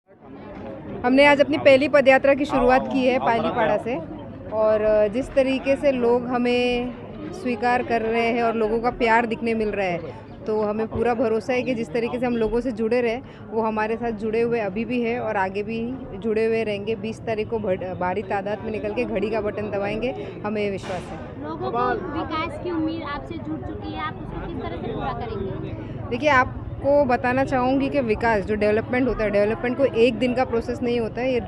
हमने आज अपनी पहली पदयात्रा की शुरुआत की है पालीपाड़ा से, और जिस तरीके से लोग हमें स्वीकार कर रहे हैं और लोगों का प्यार दिखने मिल रहा है, तो हमें पूरा भरोसा है कि जिस तरीके से हम लोगों से जुड़े रहे वो हमारे साथ जुड़े हुए अभी भी है और आगे भी जुड़े हुए रहेंगे। 20 तारीख को भारी तादाद में निकल के घड़ी का बटन दबाएंगे, हमें विश्वास है। लोगों को विकास की उम्मीद आपसे जुड़ चुकी है, आप उसको किस तरह से पूरा करेंगे? देखिए, आपको बताना चाहूँगी कि विकास जो डेवलपमेंट होता है, डेवलपमेंट को एक दिन का प्रोसेस नहीं होता है, ये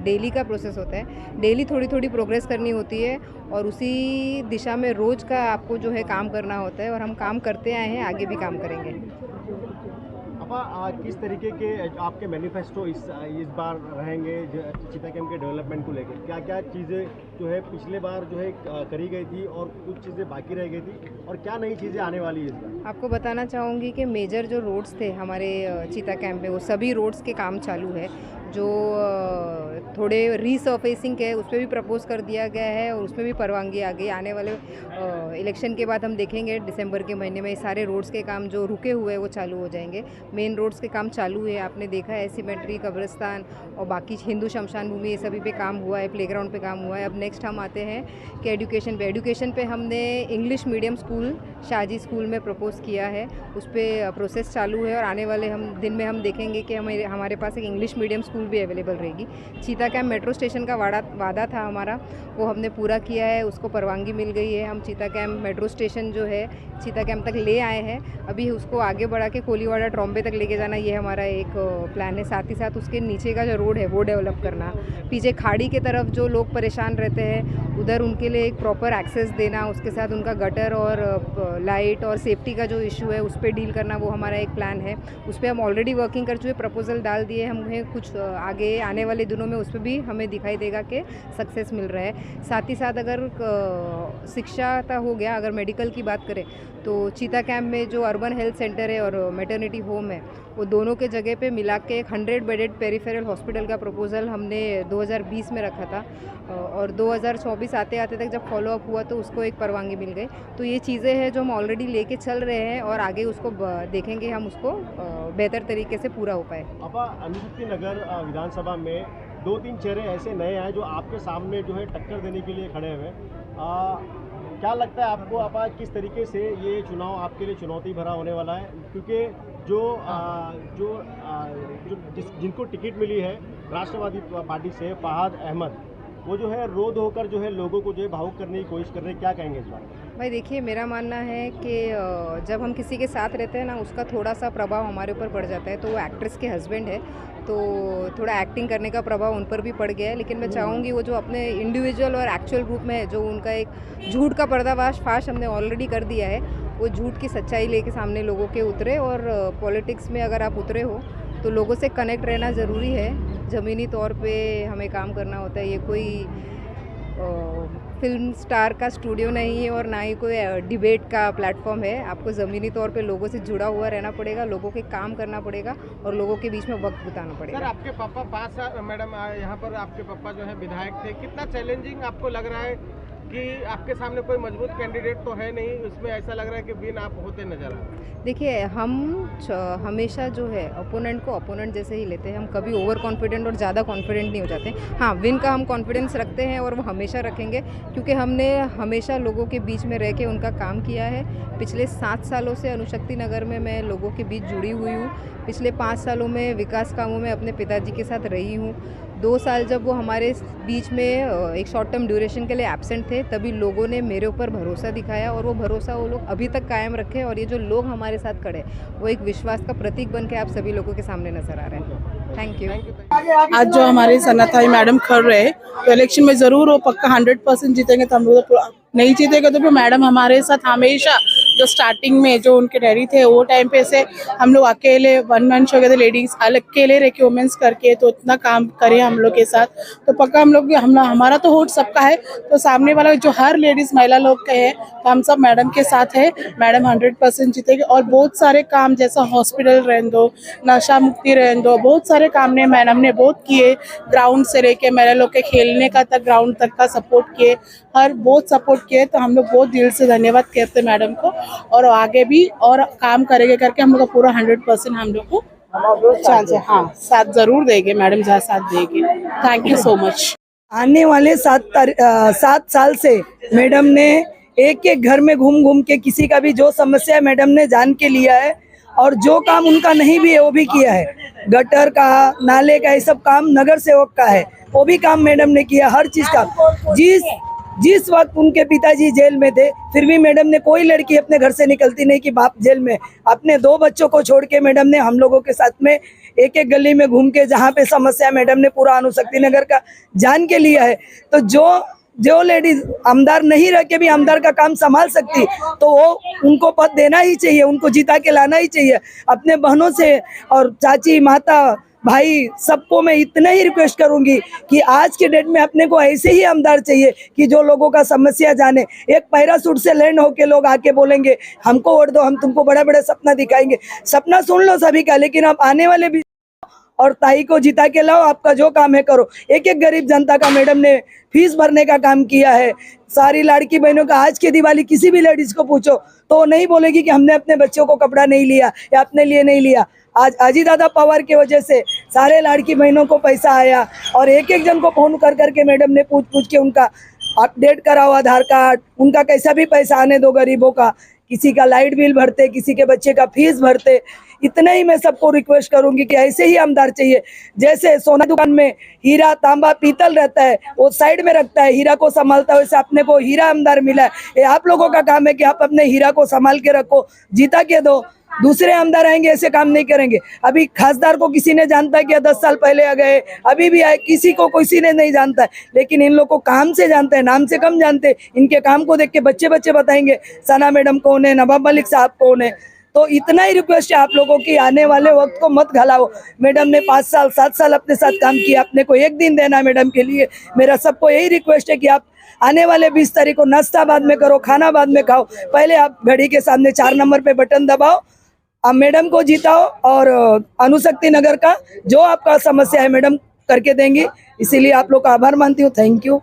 डेली का प्रोसेस होता है। डेली थोड़ी थोड़ी प्रोग्रेस करनी होती है और उसी दिशा में रोज़ का आपको जो है काम करना होता है, और हम काम करते आए हैं, आगे भी काम करेंगे। किस तरीके के आपके मैनिफेस्टो इस बार रहेंगे चीता कैंप के डेवलपमेंट को लेकर? क्या क्या चीज़ें जो है पिछले बार जो है करी गई थी और कुछ चीज़ें बाकी रह गई थी, और क्या नई चीज़ें आने वाली है इस बार? आपको बताना चाहूँगी कि मेजर जो रोड्स थे हमारे चीता कैंप में, वो सभी रोड्स के काम चालू है। जो थोड़े रीसर्फेसिंग के उस पर भी प्रपोज कर दिया गया है और उसमें भी परवानगी आ गई। आने वाले इलेक्शन के बाद हम देखेंगे दिसंबर के महीने में सारे रोड्स के काम जो रुके हुए हैं वो चालू हो जाएंगे। मेन रोड्स के काम चालू है, आपने देखा है, सीमेंट्री, कब्रिस्तान और बाकी हिंदू शमशान भूमि, ये सभी पे काम हुआ है, प्लेग्राउंड पे काम हुआ है। अब नेक्स्ट हम आते हैं कि एजुकेशन पे। एजुकेशन पे हमने English medium school Shahji school में प्रपोज़ किया है, उस पर प्रोसेस चालू है और आने वाले दिन में हम देखेंगे कि हमारे पास एक इंग्लिश मीडियम स्कूल भी अवेलेबल रहेगी। चीता कैंप मेट्रो स्टेशन का वादा था हमारा, वो हमने पूरा किया है, उसको परवानगी मिल गई है। हम चीता कैंप मेट्रो स्टेशन जो है चीता कैंप तक ले आए हैं, अभी उसको आगे बढ़ा के कोलीवाड़ा ट्रॉम्बे तक लेके जाना, ये हमारा एक प्लान है। साथ ही साथ उसके नीचे का जो रोड है वो डेवलप करना, पीछे खाड़ी के तरफ जो लोग परेशान रहते हैं उधर उनके लिए एक प्रॉपर एक्सेस देना, उसके साथ उनका गटर और लाइट और सेफ्टी का जो इशू है उस पर डील करना, वो हमारा एक प्लान है। उस पर हम ऑलरेडी वर्किंग कर चुके, प्रपोजल डाल दिए हमें। कुछ आगे आने वाले दिनों में उस पर भी हमें दिखाई देगा कि सक्सेस मिल रहा है। साथ ही साथ अगर शिक्षा का हो गया, अगर मेडिकल की बात करें तो चीता कैंप में जो अर्बन हेल्थ सेंटर है और मैटरनिटी होम है, वो दोनों के जगह पे मिला के एक 100 बेडेड पेरिफेरल हॉस्पिटल का प्रपोजल हमने 2020 में रखा था, और 2024 आते आते तक जब फॉलोअप हुआ तो उसको एक परवानगी मिल गई। तो ये चीज़ें हैं जो हम ऑलरेडी लेके चल रहे हैं और आगे उसको देखेंगे हम उसको बेहतर तरीके से पूरा हो पाए। अनुभूति नगर विधानसभा में 2-3 चेहरे ऐसे नए हैं जो आपके सामने जो है टक्कर देने के लिए खड़े हुए। क्या लगता है आपको, आप किस तरीके से ये चुनाव आपके लिए चुनौती भरा होने वाला है? क्योंकि जिनको टिकट मिली है राष्ट्रवादी पार्टी से, फहाद अहमद, वो जो है रोध होकर जो है लोगों को जो है भावुक करने की कोशिश कर रहे हैं। क्या कहेंगे इस बारे में? भाई देखिए, मेरा मानना है कि जब हम किसी के साथ रहते हैं ना, उसका थोड़ा सा प्रभाव हमारे ऊपर पड़ जाता है। तो वो एक्ट्रेस के हस्बैंड है, तो थोड़ा एक्टिंग करने का प्रभाव उन पर भी पड़ गया है। लेकिन मैं चाहूँगी वो जो अपने इंडिविजुअल और एक्चुअल रूप में है, जो उनका एक झूठ का पर्दाफाश हमने ऑलरेडी कर दिया है, वो झूठ की सच्चाई लेके सामने लोगों के उतरे। और पॉलिटिक्स में अगर आप उतरे हो तो लोगों से कनेक्ट रहना ज़रूरी है, ज़मीनी तौर पे हमें काम करना होता है। ये कोई फिल्म स्टार का स्टूडियो नहीं है और ना ही कोई डिबेट का प्लेटफॉर्म है। आपको ज़मीनी तौर पे लोगों से जुड़ा हुआ रहना पड़ेगा, लोगों के काम करना पड़ेगा और लोगों के बीच में वक्त बिताना पड़ेगा। सर, आपके पापा पास, मैडम यहाँ पर आपके पापा जो है विधायक थे, कितना चैलेंजिंग आपको लग रहा है कि आपके सामने कोई मजबूत कैंडिडेट तो है नहीं, उसमें ऐसा लग रहा है कि विन आप होते नजर आ रहे हैं? देखिए, हम हमेशा जो है ओपोनेंट को ओपोनेंट जैसे ही लेते हैं, हम कभी ओवर कॉन्फिडेंट और ज़्यादा कॉन्फिडेंट नहीं हो जाते। हाँ, विन का हम कॉन्फिडेंस रखते हैं और वो हमेशा रखेंगे, क्योंकि हमने हमेशा लोगों के बीच में रह के उनका काम किया है। पिछले 7 सालों से अणुशक्ति नगर में मैं लोगों के बीच जुड़ी हुई हूँ। पिछले 5 सालों में विकास कामों में अपने पिताजी के साथ रही हूँ। 2 साल जब वो हमारे बीच में एक शॉर्ट टर्म ड्यूरेशन के लिए एब्सेंट थे, तभी लोगों ने मेरे ऊपर भरोसा दिखाया और वो भरोसा वो लोग अभी तक कायम रखे। और ये जो लोग हमारे साथ खड़े, वो एक विश्वास का प्रतीक बन के आप सभी लोगों के सामने नजर आ रहे हैं। Thank you. आज जो हमारे सनाथाई मैडम खड़ रहे हैं, तो इलेक्शन में ज़रूर वो पक्का 100% जीतेंगे। तो हम लोग नहीं जीतेगा तो फिर मैडम हमारे साथ हमेशा, जो स्टार्टिंग में जो उनके डैडी थे वो टाइम पे से हम लोग अकेले वन मैन शो गए थे, लेडीज अकेले रह के वुमेन्स करके, तो इतना काम करे हम लोग के साथ। तो पक्का हम लोग हमारा तो वोट सबका है, तो सामने वाला जो हर लेडीज महिला लोग के है, तो हम सब मैडम के साथ है। मैडम 100% जीतेगी। और बहुत सारे काम जैसा हॉस्पिटल रहने दो, नशा मुक्ति रहने दो, बहुत सारे काम ने मैडम ने बहुत किए। ग्राउंड से लेके महिला लोग के खेलने का तक, ग्राउंड तक का सपोर्ट किए, हर बहुत सपोर्ट किए। तो हम लोग बहुत दिल से धन्यवाद कहते हैं मैडम को, और आगे भी और काम करेंगे करके हम लोग का पूरा 100% हम लोग को चांस है, हाँ साथ जरूर देंगे मैडम, जहाँ साथ देंगे। Thank you so much. आने वाले 7 साल से मैडम ने एक एक घर में घूम घूम के किसी का भी जो समस्या है मैडम ने जान के लिया है, और जो काम उनका नहीं भी है वो भी किया है। गटर का, नाले का, ये सब काम नगर सेवक का है, वो भी काम मैडम ने किया। हर चीज का, जिस वक्त उनके पिताजी जेल में थे फिर भी मैडम ने, कोई लड़की अपने घर से निकलती नहीं कि बाप जेल में, अपने 2 बच्चों को छोड़ के मैडम ने हम लोगों के साथ में एक एक गली में घूम के जहाँ पे समस्या मैडम ने पूरा अणुशक्ति नगर का जान के लिया है। तो जो लेडीज आमदार नहीं रह के भी आमदार का काम संभाल सकती, तो वो उनको पद देना ही चाहिए, उनको जिता के लाना ही चाहिए। अपने बहनों से और चाची, माता, भाई, सबको मैं इतना ही रिक्वेस्ट करूंगी कि आज के डेट में अपने को ऐसे ही आमदार चाहिए कि जो लोगों का समस्या जाने। एक पैरासूट से लैंड होके लोग आके बोलेंगे हमको वोट दो, हम तुमको बड़ा बड़ा सपना दिखाएंगे। सपना सुन लो सभी का, लेकिन आप आने वाले भी और ताई को जिता के लाओ, आपका जो काम है करो। एक एक गरीब जनता का मैडम ने फीस भरने का काम किया है। सारी लाड़की बहनों का आज के दिवाली किसी भी लेडीज को पूछो तो वो नहीं बोलेगी कि हमने अपने बच्चों को कपड़ा नहीं लिया या अपने लिए नहीं लिया। आज अजीत दादा पवार की वजह से सारे लाड़की बहनों को पैसा आया, और एक एक जन को फोन कर करके मैडम ने पूछ के उनका अपडेट कराओ आधार कार्ड, उनका कैसा भी पैसा आने दो गरीबों का। किसी का लाइट बिल भरते, किसी के बच्चे का फीस भरते। इतना ही मैं सबको रिक्वेस्ट करूंगी कि ऐसे ही आमदार चाहिए। जैसे सोना दुकान में हीरा, तांबा, पीतल रहता है, वो साइड में रखता है, हीरा को संभालता है, वैसे अपने को हीरा आमदार मिला है। ये आप लोगों का काम है कि आप अपने हीरा को संभाल के रखो, जीता के दो। दूसरे आमदार आएंगे ऐसे काम नहीं करेंगे। अभी खासदार को किसी ने जानता है क्या? 10 साल पहले आ गए, अभी भी आए, किसी को किसी ने नहीं जानता है। लेकिन इन लोग को काम से जानते हैं, नाम से कम जानते हैं। इनके काम को देख के बच्चे बताएंगे सना मैडम कौन है, नवाब मलिक साहब कौन है। तो इतना ही रिक्वेस्ट है आप लोगों की, आने वाले वक्त को मत घलाओ। मैडम ने 5 साल 7 साल अपने साथ काम किया, अपने को एक दिन देना मैडम के लिए। मेरा सबको यही रिक्वेस्ट है कि आप आने वाले 20 तारीख को नाश्ता बाद में करो, खाना बाद में खाओ। पहले आप घड़ी के सामने 4 नंबर पे बटन दबाओ, आप मैडम को जिताओ, और अणुशक्ति नगर का जो आपका समस्या है मैडम करके देंगी। इसीलिए आप लोग का आभार मानती हूँ। Thank you.